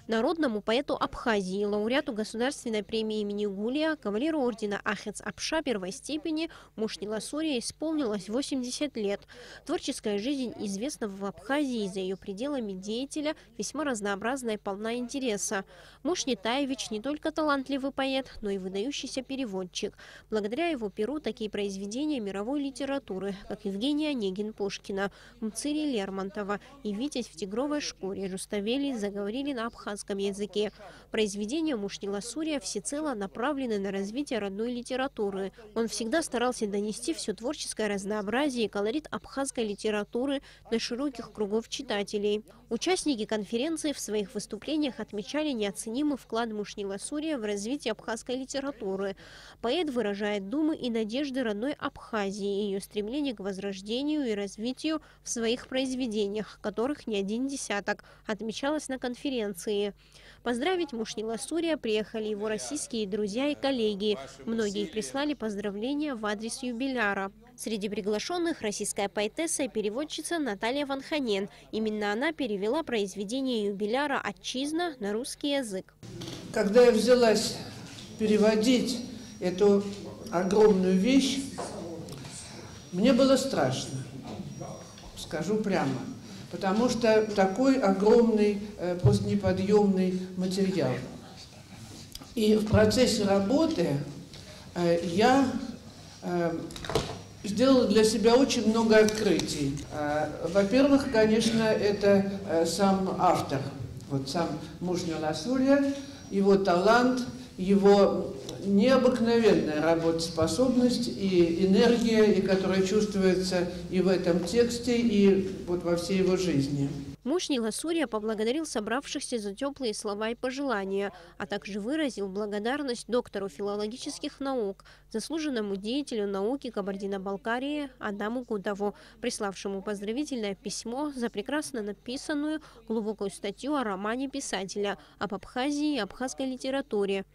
Народному поэту Абхазии, лауреату государственной премии имени Гулия, кавалеру ордена Ахец-Апша первой степени Мушни Ласурия исполнилось 80 лет. Творческая жизнь известного в Абхазии за ее пределами деятеля весьма разнообразна и полна интереса. Мушни Таевич не только талантливый поэт, но и выдающийся переводчик. Благодаря его перу такие произведения мировой литературы, как Евгений Онегин Пушкина, Мцыри Лермонтова и Витязь в тигровой шкуре Руставели заговорили на абхазском языке. Произведения Мушни Ласурия всецело направлены на развитие родной литературы. Он всегда старался донести все творческое разнообразие и колорит абхазской литературы до широких кругов читателей. Участники конференции в своих выступлениях отмечали неоценимый вклад Мушни Ласурия в развитие абхазской литературы. Поэт выражает думы и надежды родной Абхазии и ее стремление к возрождению и развитию в своих произведениях, которых не один десяток, отмечалось на конференции. Поздравить Мушни Ласурия приехали его российские друзья и коллеги. Многие прислали поздравления в адрес юбиляра. Среди приглашенных российская поэтесса и переводчица Наталья Ванханен. Именно она перевела произведение юбиляра «Отчизна» на русский язык. Когда я взялась переводить эту огромную вещь, мне было страшно, скажу прямо. Потому что такой огромный, просто неподъемный материал. И в процессе работы я сделала для себя очень много открытий. Во-первых, конечно, это сам автор, вот сам Мушни Ласурия, его талант, его необыкновенная работоспособность и энергия, и которая чувствуется и в этом тексте, и вот во всей его жизни. Мушни Ласурия поблагодарил собравшихся за теплые слова и пожелания, а также выразил благодарность доктору филологических наук, заслуженному деятелю науки Кабардино-Балкарии Адаму Гудову, приславшему поздравительное письмо за прекрасно написанную глубокую статью о романе писателя об Абхазии и абхазской литературе.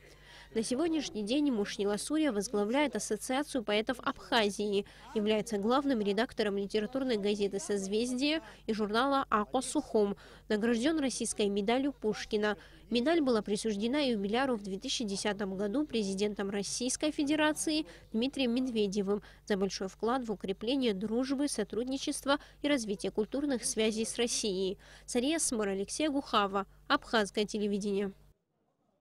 На сегодняшний день Мушни Ласурия возглавляет Ассоциацию поэтов Абхазии, является главным редактором литературной газеты «Созвездие» и журнала «Ако Сухом», награжден российской медалью Пушкина. Медаль была присуждена юбиляру в 2010 году президентом Российской Федерации Дмитрием Медведевым за большой вклад в укрепление дружбы, сотрудничества и развитие культурных связей с Россией. Сария Смыр, Алексея Гухава, Абхазское телевидение.